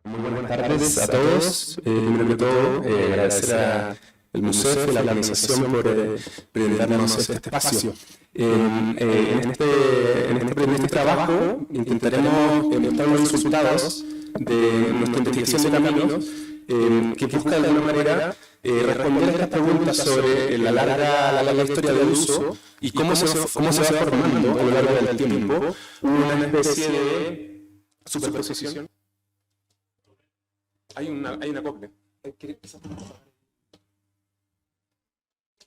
Muy buenas tardes a todos. Primero que todo, agradecer al Museo y la organización por brindarnos este espacio. En este trabajo intentaremos mostrar los resultados de nuestra investigación de caminos que busca de alguna manera responder a estas preguntas sobre la larga historia del uso y cómo se va formando a lo largo del tiempo una especie de superposición. Hay un acople. Ahí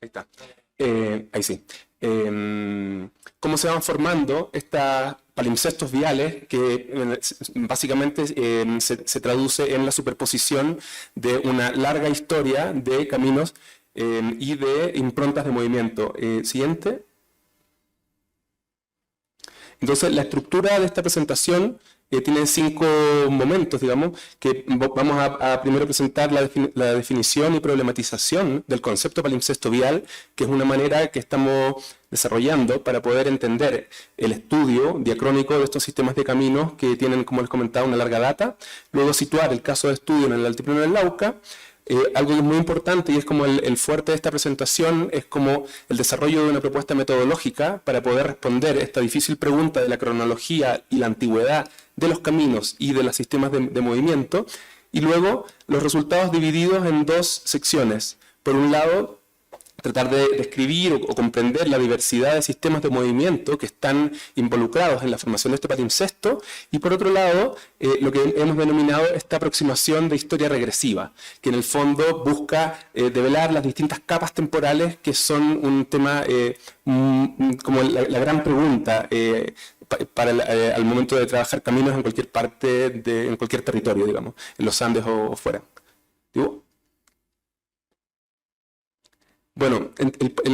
está. Ahí sí. Cómo se van formando estos palimpsestos viales que básicamente se traduce en la superposición de una larga historia de caminos y de improntas de movimiento. Siguiente. Entonces, la estructura de esta presentación tiene 5 momentos, digamos, que vamos a primero presentar la definición y problematización del concepto palimpsesto vial, que es una manera que estamos desarrollando para poder entender el estudio diacrónico de estos sistemas de caminos que tienen, como les comentaba, una larga data. Luego situar el caso de estudio en el Altiplano del Lauca. Algo que es muy importante y es como el fuerte de esta presentación es como el desarrollo de una propuesta metodológica para poder responder esta difícil pregunta de la cronología y la antigüedad de los caminos y de los sistemas de movimiento, y luego los resultados divididos en 2 secciones. Por un lado, tratar de describir o comprender la diversidad de sistemas de movimiento que están involucrados en la formación de este palimpsesto, y por otro lado, lo que hemos denominado esta aproximación de historia regresiva, que en el fondo busca develar las distintas capas temporales que son un tema como la gran pregunta al momento de trabajar caminos en cualquier parte, en cualquier territorio, digamos, en los Andes o fuera. ¿Digo? Bueno,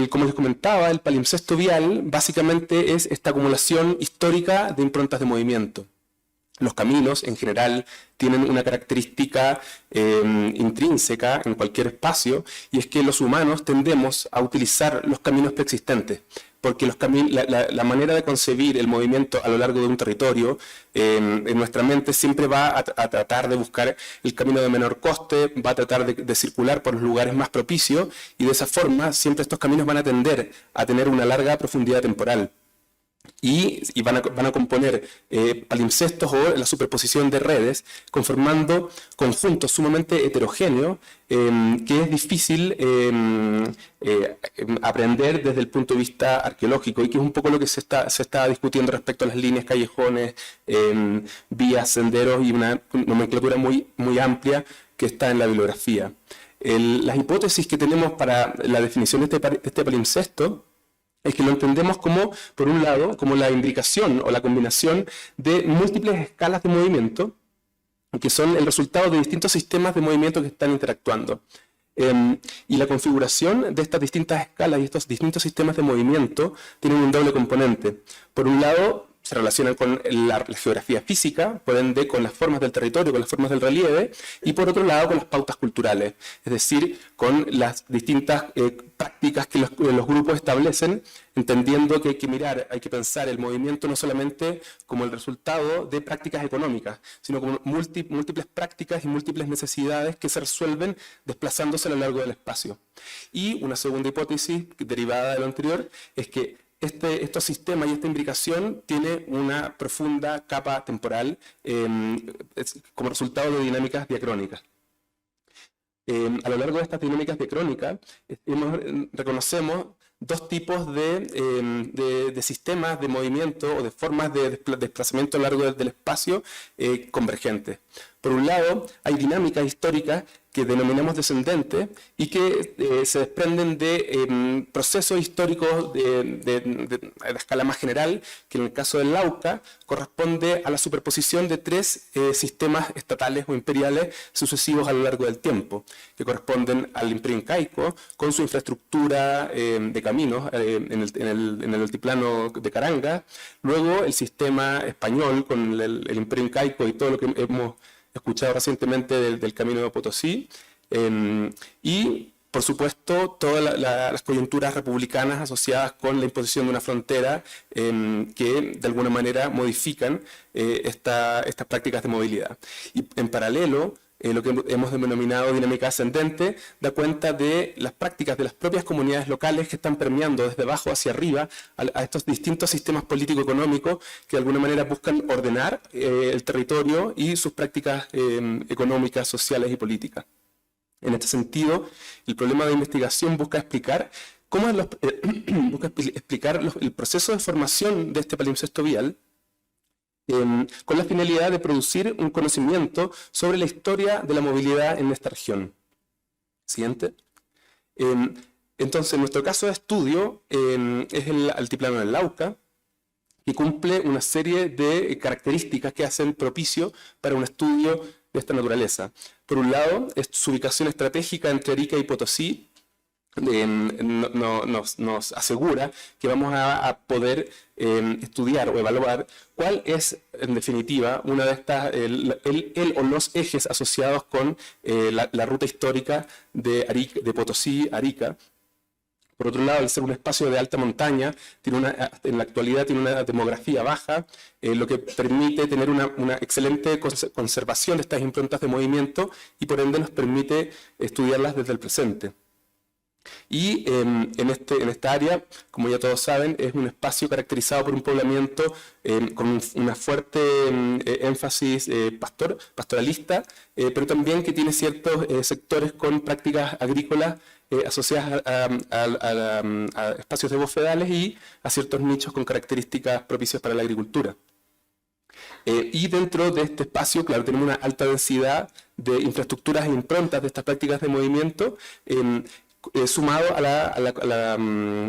como les comentaba, el palimpsesto vial básicamente es esta acumulación histórica de improntas de movimiento. Los caminos, en general, tienen una característica intrínseca en cualquier espacio, y es que los humanos tendemos a utilizar los caminos preexistentes, porque la manera de concebir el movimiento a lo largo de un territorio, en nuestra mente siempre va a tratar de buscar el camino de menor coste, va a tratar de circular por los lugares más propicios, y de esa forma siempre estos caminos van a tender a tener una larga profundidad temporal. Y van a componer palimpsestos o la superposición de redes, conformando conjuntos sumamente heterogéneos que es difícil aprender desde el punto de vista arqueológico, y que es un poco lo que se está discutiendo respecto a las líneas, callejones, vías, senderos y una nomenclatura muy amplia que está en la bibliografía. Las hipótesis que tenemos para la definición de este palimpsesto es que lo entendemos como, por un lado, como la imbricación o la combinación de múltiples escalas de movimiento, que son el resultado de distintos sistemas de movimiento que están interactuando. Y la configuración de estas distintas escalas y estos distintos sistemas de movimiento tienen un doble componente. Por un lado, se relacionan con la geografía física, por ende con las formas del territorio, con las formas del relieve, y por otro lado con las pautas culturales, es decir, con las distintas prácticas que los grupos establecen, entendiendo que hay que pensar el movimiento no solamente como el resultado de prácticas económicas, sino como múltiples prácticas y múltiples necesidades que se resuelven desplazándose a lo largo del espacio. Y una segunda hipótesis derivada de lo anterior es que estos sistemas y esta imbricación tiene una profunda capa temporal como resultado de dinámicas diacrónicas. A lo largo de estas dinámicas diacrónicas reconocemos 2 tipos de sistemas de movimiento o de formas de desplazamiento a lo largo del espacio convergentes. Por un lado, hay dinámicas históricas que denominamos descendentes y que se desprenden de procesos históricos de escala más general, que en el caso del Lauca corresponde a la superposición de 3 sistemas estatales o imperiales sucesivos a lo largo del tiempo, que corresponden al Imperio Incaico con su infraestructura de caminos en el altiplano de Caranga, luego el sistema español con el Imperio Incaico y todo lo que hemos escuchado recientemente del Camino de Potosí, y por supuesto, todas las coyunturas republicanas asociadas con la imposición de una frontera que de alguna manera modifican estas prácticas de movilidad. Y en paralelo, lo que hemos denominado dinámica ascendente da cuenta de las prácticas de las propias comunidades locales que están permeando desde abajo hacia arriba a estos distintos sistemas político-económicos que de alguna manera buscan ordenar el territorio y sus prácticas económicas, sociales y políticas. En este sentido, el problema de investigación busca explicar cómo el proceso de formación de este palimpsesto vial con la finalidad de producir un conocimiento sobre la historia de la movilidad en esta región. Siguiente. Entonces, en nuestro caso de estudio es el altiplano del Lauca, que cumple una serie de características que hacen propicio para un estudio de esta naturaleza. Por un lado, es su ubicación estratégica entre Arica y Potosí, nos asegura que vamos a poder estudiar o evaluar cuál es, en definitiva, una de estas, o los ejes asociados con la ruta histórica de Potosí a Arica. Por otro lado, al ser un espacio de alta montaña, en la actualidad tiene una demografía baja, lo que permite tener una excelente conservación de estas improntas de movimiento y por ende nos permite estudiarlas desde el presente. Y en esta área, como ya todos saben, es un espacio caracterizado por un poblamiento con una fuerte énfasis pastoralista, pero también que tiene ciertos sectores con prácticas agrícolas asociadas a espacios de bofedales y a ciertos nichos con características propicias para la agricultura. Y dentro de este espacio, claro, tenemos una alta densidad de infraestructuras e improntas de estas prácticas de movimiento, sumado a la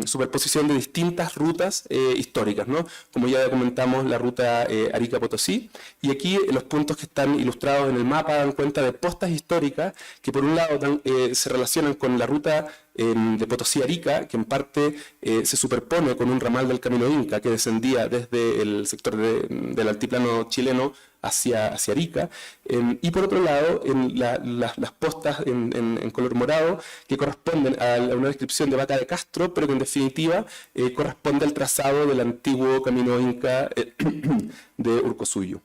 superposición de distintas rutas históricas, ¿no? Como ya comentamos, la ruta Arica-Potosí, y aquí los puntos que están ilustrados en el mapa dan cuenta de postas históricas que por un lado se relacionan con la ruta de Potosí-Arica, que en parte se superpone con un ramal del Camino Inca que descendía desde el sector del altiplano chileno hacia Arica, y por otro lado las postas en color morado que corresponden a una descripción de Vaca de Castro, pero que en definitiva corresponde al trazado del antiguo Camino Inca de Urcosuyo.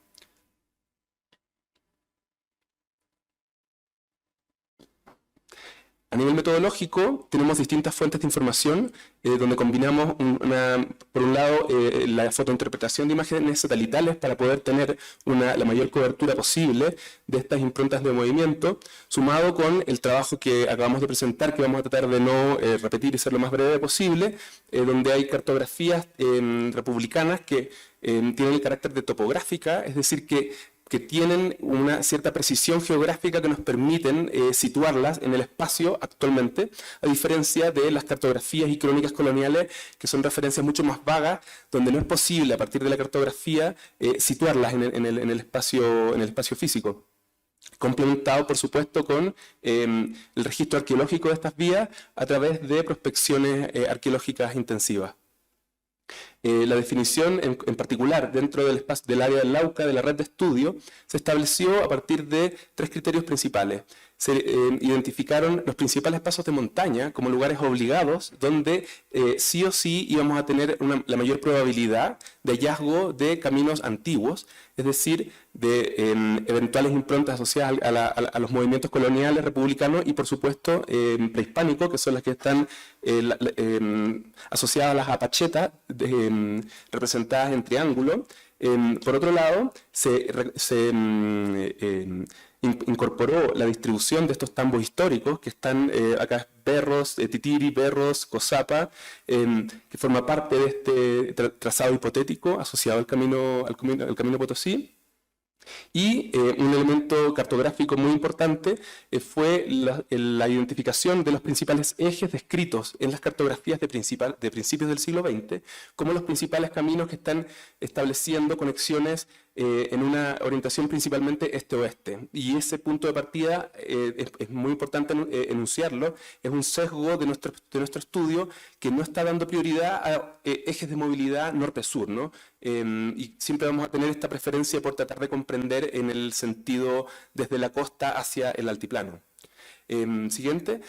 A nivel metodológico, tenemos distintas fuentes de información donde combinamos, por un lado, la fotointerpretación de imágenes satelitales para poder tener la mayor cobertura posible de estas improntas de movimiento, sumado con el trabajo que acabamos de presentar, que vamos a tratar de no repetir y ser lo más breve posible, donde hay cartografías republicanas que tienen el carácter de topográfica, es decir, que tienen una cierta precisión geográfica que nos permiten situarlas en el espacio actualmente, a diferencia de las cartografías y crónicas coloniales, que son referencias mucho más vagas, donde no es posible a partir de la cartografía situarlas en el espacio físico. Complementado, por supuesto, con el registro arqueológico de estas vías a través de prospecciones arqueológicas intensivas. La definición en particular dentro del área del Lauca de la red de estudio se estableció a partir de 3 criterios principales. Se identificaron los principales pasos de montaña como lugares obligados donde sí o sí íbamos a tener la mayor probabilidad de hallazgo de caminos antiguos, es decir, de eventuales improntas asociadas a los movimientos coloniales republicanos y por supuesto prehispánicos, que son las que están asociadas a las apachetas representadas en triángulo. Por otro lado, incorporó la distribución de estos tambos históricos, que están acá, Berros, Titiri, Berros, Cosapa, que forma parte de este trazado hipotético asociado al camino Potosí. Y un elemento cartográfico muy importante fue la identificación de los principales ejes descritos en las cartografías de principios del siglo XX, como los principales caminos que están estableciendo conexiones en una orientación principalmente este-oeste. Y ese punto de partida es muy importante enunciarlo, es un sesgo de nuestro estudio que no está dando prioridad a ejes de movilidad norte-sur, ¿no? Y siempre vamos a tener esta preferencia por tratar de comprender en el sentido desde la costa hacia el altiplano. Siguiente.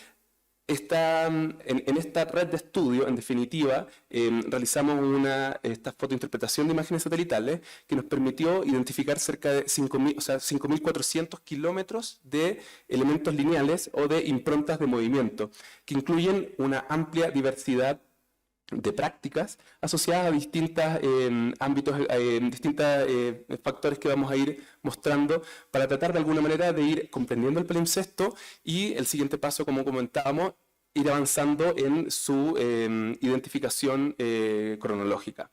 En esta red de estudio, en definitiva, realizamos esta fotointerpretación de imágenes satelitales que nos permitió identificar cerca de 5.400 kilómetros de elementos lineales o de improntas de movimiento, que incluyen una amplia diversidad de prácticas asociadas a distintos ámbitos, distintos factores que vamos a ir mostrando para tratar de alguna manera de ir comprendiendo el palimpsesto y el siguiente paso, como comentábamos, ir avanzando en su identificación cronológica.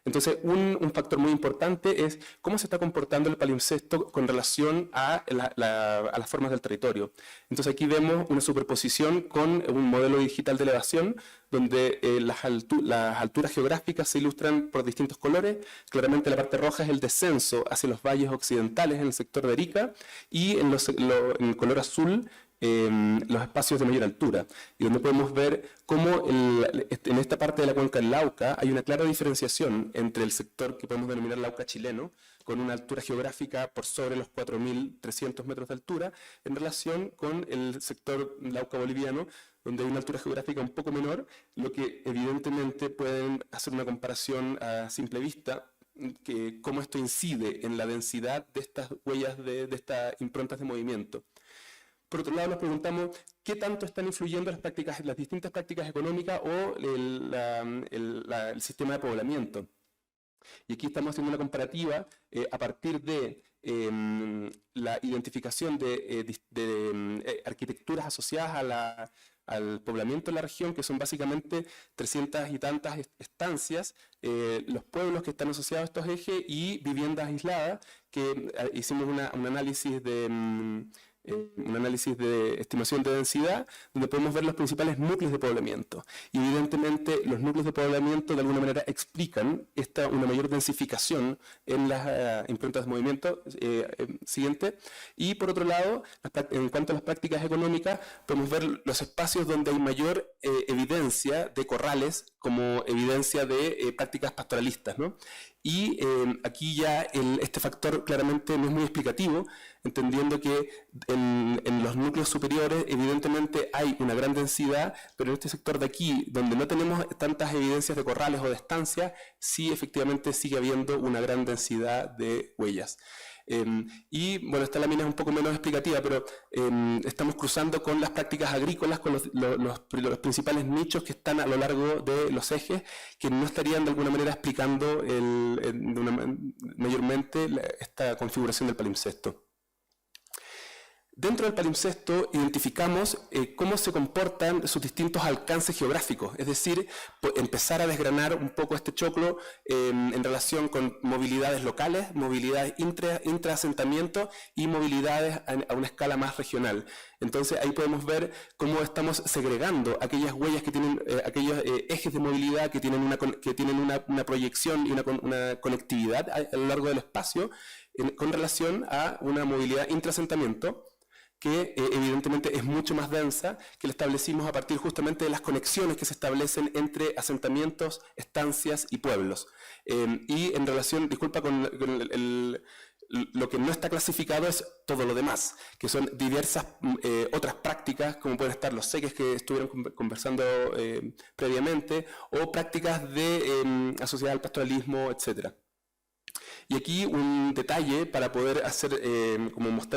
Entonces, un factor muy importante es cómo se está comportando el palimpsesto con relación a las formas del territorio. Entonces, aquí vemos una superposición con un modelo digital de elevación, donde las alturas geográficas se ilustran por distintos colores. Claramente la parte roja es el descenso hacia los valles occidentales en el sector de Arica, y en el color azul los espacios de mayor altura, y donde podemos ver cómo en esta parte de la cuenca del Lauca hay una clara diferenciación entre el sector que podemos denominar Lauca chileno, con una altura geográfica por sobre los 4.300 metros de altura, en relación con el sector Lauca boliviano, donde hay una altura geográfica un poco menor, lo que evidentemente pueden hacer una comparación a simple vista, que cómo esto incide en la densidad de estas huellas, de estas improntas de movimiento. Por otro lado, nos preguntamos qué tanto están influyendo las distintas prácticas económicas o el sistema de poblamiento. Y aquí estamos haciendo una comparativa a partir de la identificación de arquitecturas asociadas al poblamiento de la región, que son básicamente 300 y tantas estancias, los pueblos que están asociados a estos ejes y viviendas aisladas, que hicimos un análisis de estimación de densidad, donde podemos ver los principales núcleos de poblamiento. Y evidentemente los núcleos de poblamiento de alguna manera explican una mayor densificación en las improntas de movimiento. Siguiente. Y por otro lado, en cuanto a las prácticas económicas, podemos ver los espacios donde hay mayor evidencia de corrales como evidencia de prácticas pastoralistas, ¿no? Y aquí ya este factor claramente no es muy explicativo, entendiendo que en los núcleos superiores evidentemente hay una gran densidad, pero en este sector de aquí, donde no tenemos tantas evidencias de corrales o de estancias, sí efectivamente sigue habiendo una gran densidad de huellas. Y bueno, esta lámina es un poco menos explicativa, pero estamos cruzando con las prácticas agrícolas, con los principales nichos que están a lo largo de los ejes, que no estarían de alguna manera explicando mayormente esta configuración del palimpsesto. Dentro del palimpsesto identificamos cómo se comportan sus distintos alcances geográficos, es decir, empezar a desgranar un poco este choclo en relación con movilidades locales, movilidades intraasentamientos y movilidades a una escala más regional. Entonces ahí podemos ver cómo estamos segregando aquellas huellas que tienen, aquellos ejes de movilidad que tienen una proyección y una conectividad a lo largo del espacio con relación a una movilidad intraasentamiento, que evidentemente es mucho más densa, que la establecimos a partir justamente de las conexiones que se establecen entre asentamientos, estancias y pueblos. Y en relación, disculpa, con lo que no está clasificado es todo lo demás, que son diversas otras prácticas, como pueden estar los seques que estuvieron conversando previamente, o prácticas asociadas al pastoralismo, etcétera. Y aquí un detalle para poder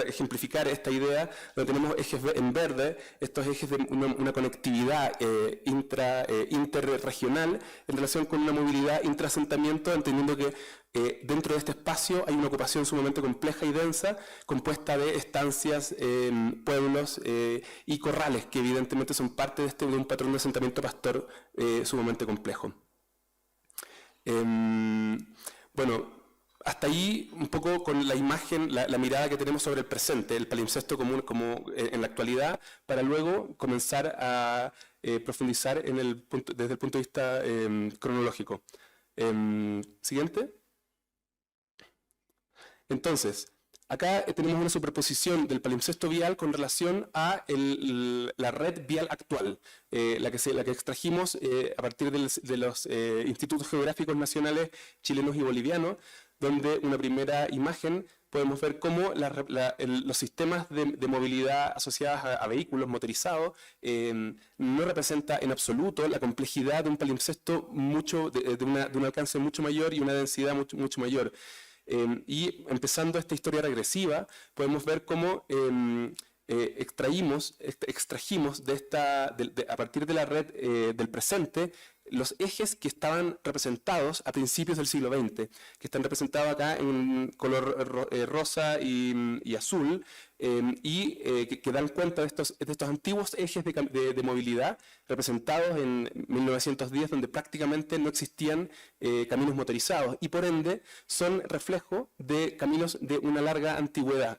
ejemplificar esta idea, donde tenemos ejes en verde, estos ejes de una conectividad interregional en relación con una movilidad intraasentamiento, entendiendo que dentro de este espacio hay una ocupación sumamente compleja y densa, compuesta de estancias, pueblos y corrales, que evidentemente son parte de un patrón de asentamiento pastor sumamente complejo. Bueno, hasta ahí un poco con la imagen, la mirada que tenemos sobre el presente, el palimpsesto común como en la actualidad, para luego comenzar a profundizar desde el punto de vista cronológico. Siguiente. Entonces, acá tenemos una superposición del palimpsesto vial con relación a la red vial actual, la que extrajimos a partir de los institutos geográficos nacionales chilenos y bolivianos, donde una primera imagen podemos ver cómo los sistemas de movilidad asociados a vehículos motorizados no representa en absoluto la complejidad de un palimpsesto de un alcance mucho mayor y una densidad mucho mayor. Y empezando esta historia regresiva, podemos ver cómo extrajimos a partir de la red del presente los ejes que estaban representados a principios del siglo XX, que están representados acá en color rosa y azul, que dan cuenta de estos antiguos ejes de movilidad representados en 1910, donde prácticamente no existían caminos motorizados y por ende son reflejo de caminos de una larga antigüedad.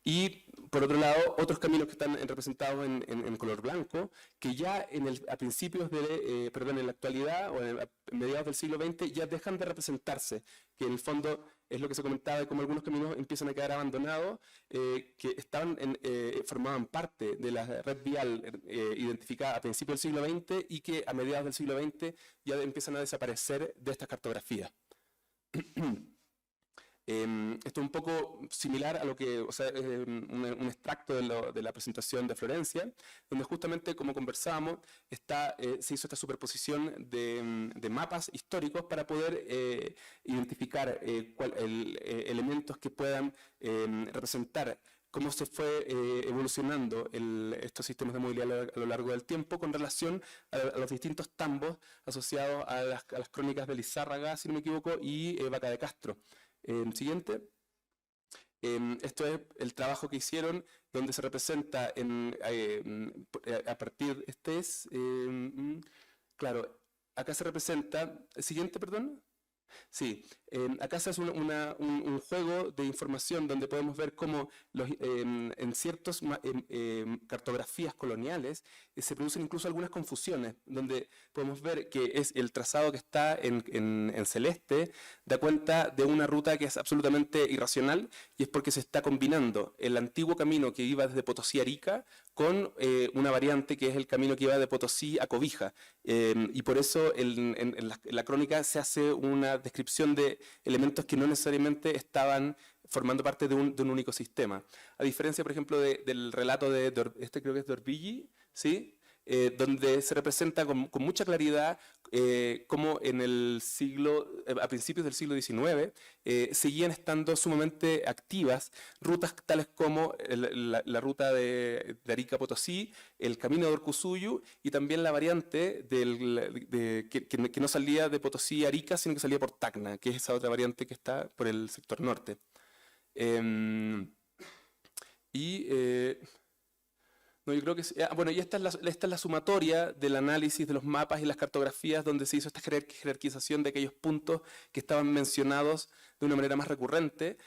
Y por otro lado, otros caminos que están representados en color blanco, que ya a principios en la actualidad o a mediados del siglo XX ya dejan de representarse, que en el fondo es lo que se comentaba de cómo algunos caminos empiezan a quedar abandonados, que formaban parte de la red vial identificada a principios del siglo XX y que a mediados del siglo XX ya empiezan a desaparecer de estas cartografías. Esto es un poco similar a lo que, un extracto de la presentación de Florencia, donde justamente, como conversábamos, se hizo esta superposición de mapas históricos para poder identificar elementos que puedan representar cómo se fue evolucionando estos sistemas de movilidad a lo largo del tiempo con relación a los distintos tambos asociados a las crónicas de Lizárraga, si no me equivoco, y Vaca de Castro. Siguiente. Esto es el trabajo que hicieron, donde se representa a partir, claro, acá se representa, siguiente, perdón. Sí, acá se hace un juego de información donde podemos ver cómo en ciertas cartografías coloniales se producen incluso algunas confusiones, donde podemos ver que es el trazado que está en celeste, da cuenta de una ruta que es absolutamente irracional y es porque se está combinando el antiguo camino que iba desde Potosí a Arica con una variante que es el camino que iba de Potosí a Cobija. Y por eso en la crónica se hace una descripción de elementos que no necesariamente estaban formando parte de un único sistema. A diferencia, por ejemplo, del relato creo que es de Orbigny, ¿sí? Donde se representa con mucha claridad cómo en a principios del siglo XIX seguían estando sumamente activas rutas tales como la ruta de Arica a Potosí, el camino de Orcusuyu y también la variante que no salía de Potosí a Arica, sino que salía por Tacna, que es esa otra variante que está por el sector norte. No, yo creo que bueno, y esta es la sumatoria del análisis de los mapas y las cartografías donde se hizo esta jerarquización de aquellos puntos que estaban mencionados de una manera más recurrente,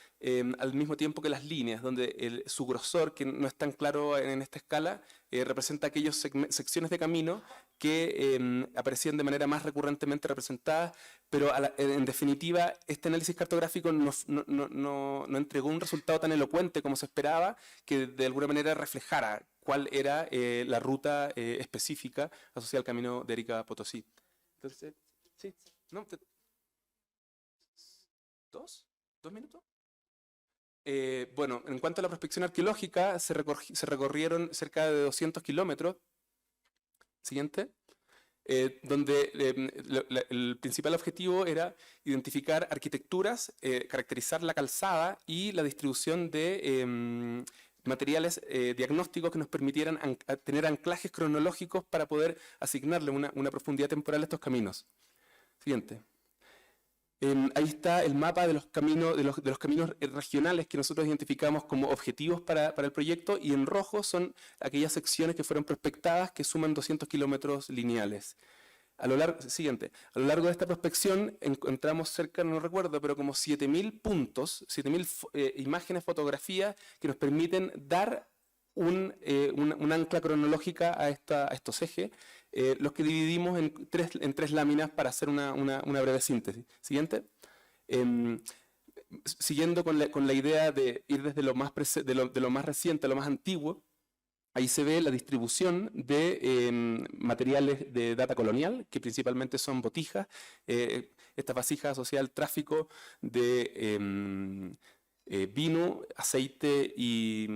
al mismo tiempo que las líneas, donde su grosor, que no es tan claro en esta escala, representa aquellas secciones de camino que aparecían de manera más recurrentemente representadas, pero en definitiva este análisis cartográfico no entregó un resultado tan elocuente como se esperaba, que de alguna manera reflejara cuál era la ruta específica asociada al camino de Arica a Potosí. Entonces, sí, ¿no? ¿Dos minutos? Bueno, en cuanto a la prospección arqueológica, se recorrieron cerca de 200 kilómetros. Siguiente. Donde el principal objetivo era identificar arquitecturas, caracterizar la calzada y la distribución de materiales diagnósticos que nos permitieran tener anclajes cronológicos para poder asignarle una profundidad temporal a estos caminos. Siguiente. Ahí está el mapa de los caminos regionales que nosotros identificamos como objetivos para el proyecto, y en rojo son aquellas secciones que fueron prospectadas que suman 200 kilómetros lineales. Siguiente. A lo largo de esta prospección encontramos cerca, no recuerdo, pero como 7.000 puntos, 7.000 imágenes, fotografías que nos permiten dar un ancla cronológica a estos ejes, los que dividimos en tres láminas para hacer una breve síntesis. Siguiente. Siguiendo con la idea de ir desde lo más reciente a lo más antiguo, ahí se ve la distribución de materiales de data colonial, que principalmente son botijas, estas vasijas asociadas al tráfico de vino, aceite y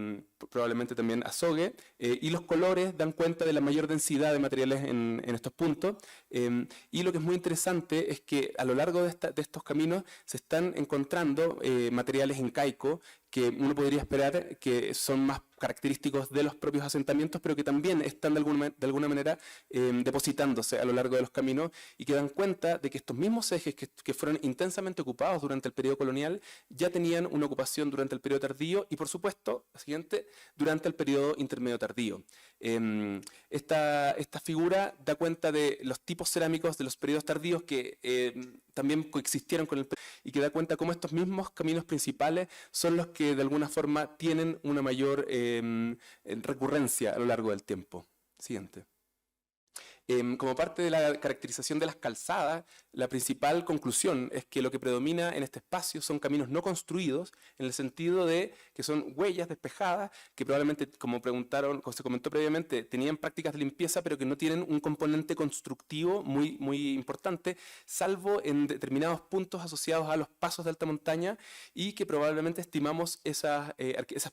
probablemente también azogue, y los colores dan cuenta de la mayor densidad de materiales en estos puntos. Y lo que es muy interesante es que a lo largo de estos caminos se están encontrando materiales incaicos que uno podría esperar que son más característicos de los propios asentamientos, pero que también están de alguna manera depositándose a lo largo de los caminos y que dan cuenta de que estos mismos ejes que fueron intensamente ocupados durante el periodo colonial ya tenían una ocupación durante el periodo tardío y, por supuesto, siguiente, durante el periodo intermedio tardío. Esta figura da cuenta de los tipos cerámicos de los periodos tardíos que también coexistieron con el y que da cuenta cómo estos mismos caminos principales son los que de alguna forma tienen una mayor recurrencia a lo largo del tiempo. Siguiente. Como parte de la caracterización de las calzadas, la principal conclusión es que lo que predomina en este espacio son caminos no construidos, en el sentido de que son huellas despejadas, que probablemente, como se comentó previamente, tenían prácticas de limpieza, pero que no tienen un componente constructivo muy importante, salvo en determinados puntos asociados a los pasos de alta montaña, y que probablemente estimamos esas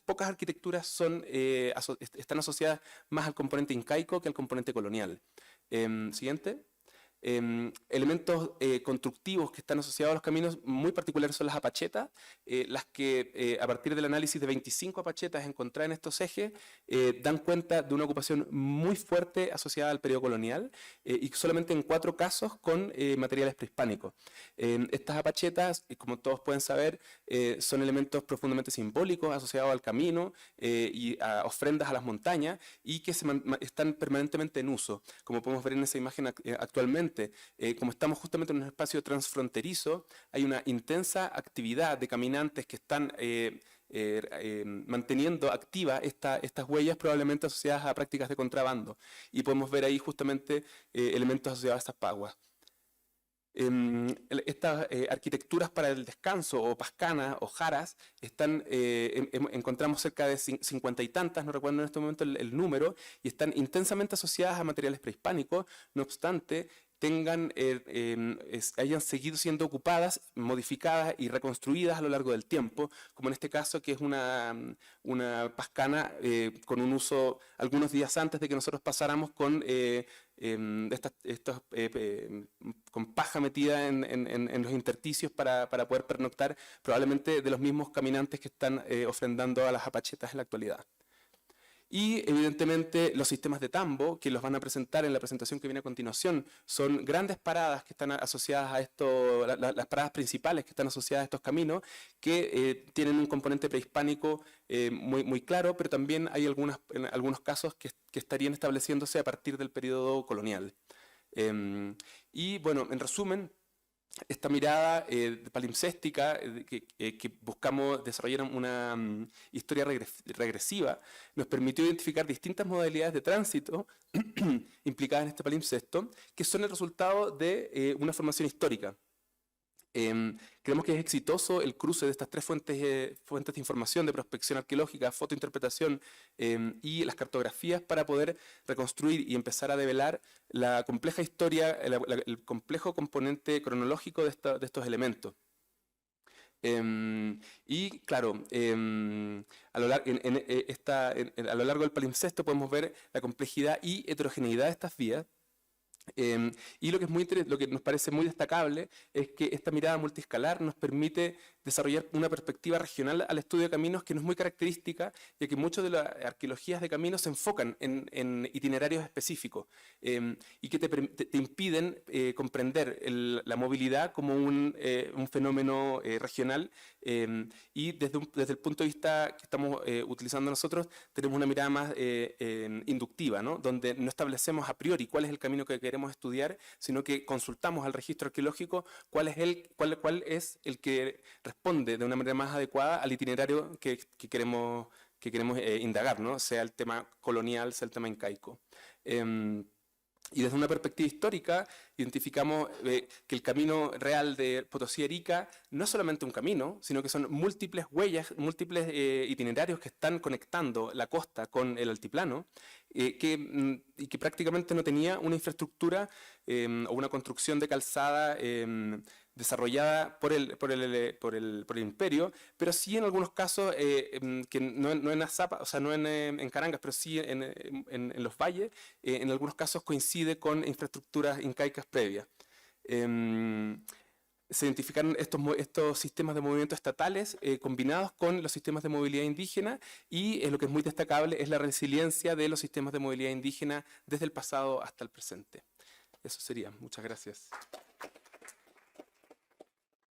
pocas arquitecturas están asociadas más al componente incaico que al componente colonial. Siguiente. Elementos constructivos que están asociados a los caminos muy particulares son las apachetas, las que a partir del análisis de 25 apachetas encontradas en estos ejes dan cuenta de una ocupación muy fuerte asociada al periodo colonial y solamente en 4 casos con materiales prehispánicos. Estas apachetas, como todos pueden saber, son elementos profundamente simbólicos asociados al camino y a ofrendas a las montañas y que están permanentemente en uso, como podemos ver en esa imagen actualmente. Como estamos justamente en un espacio transfronterizo, hay una intensa actividad de caminantes que están manteniendo activas estas huellas probablemente asociadas a prácticas de contrabando. Y podemos ver ahí justamente elementos asociados a estas paguas. Estas arquitecturas para el descanso o pascanas o jaras encontramos cerca de 50 y tantas, no recuerdo en este momento el número, y están intensamente asociadas a materiales prehispánicos. No obstante, hayan seguido siendo ocupadas, modificadas y reconstruidas a lo largo del tiempo, como en este caso que es una pascana con un uso algunos días antes de que nosotros pasáramos con con paja metida en los intersticios para poder pernoctar, probablemente de los mismos caminantes que están ofrendando a las apachetas en la actualidad. Y evidentemente los sistemas de tambo, que los van a presentar en la presentación que viene a continuación, son grandes paradas que están asociadas a esto, las paradas principales que están asociadas a estos caminos, que tienen un componente prehispánico muy claro, pero también hay en algunos casos que estarían estableciéndose a partir del periodo colonial. Y bueno, en resumen, esta mirada palimpséstica que buscamos desarrollar una historia regresiva nos permitió identificar distintas modalidades de tránsito implicadas en este palimpsesto que son el resultado de una formación histórica. Creemos que es exitoso el cruce de estas 3 fuentes de información de prospección arqueológica, fotointerpretación y las cartografías para poder reconstruir y empezar a develar la compleja historia, el complejo componente cronológico de estos elementos. Y claro, a lo largo del palimpsesto podemos ver la complejidad y heterogeneidad de estas vías. Y lo que nos parece muy destacable es que esta mirada multiescalar nos permite desarrollar una perspectiva regional al estudio de caminos que no es muy característica, ya que muchas de las arqueologías de caminos se enfocan en itinerarios específicos y que te impiden comprender la movilidad como un fenómeno regional y desde el punto de vista que estamos utilizando nosotros tenemos una mirada más inductiva, ¿no? Donde no establecemos a priori cuál es el camino que queremos estudiar, sino que consultamos al registro arqueológico cuál es el que responde de una manera más adecuada al itinerario que queremos indagar, ¿no? Sea el tema colonial, sea el tema incaico. Y desde una perspectiva histórica identificamos que el camino real de Potosí-Arica no es solamente un camino, sino que son múltiples huellas, múltiples itinerarios que están conectando la costa con el altiplano y que prácticamente no tenía una infraestructura o una construcción de calzada desarrollada por el imperio, pero sí en algunos casos, que no en Azapa, o sea, no en Carangas, pero sí en los valles, en algunos casos coincide con infraestructuras incaicas previas. Se identificaron estos sistemas de movimiento estatales combinados con los sistemas de movilidad indígena y lo que es muy destacable es la resiliencia de los sistemas de movilidad indígena desde el pasado hasta el presente. Eso sería. Muchas gracias.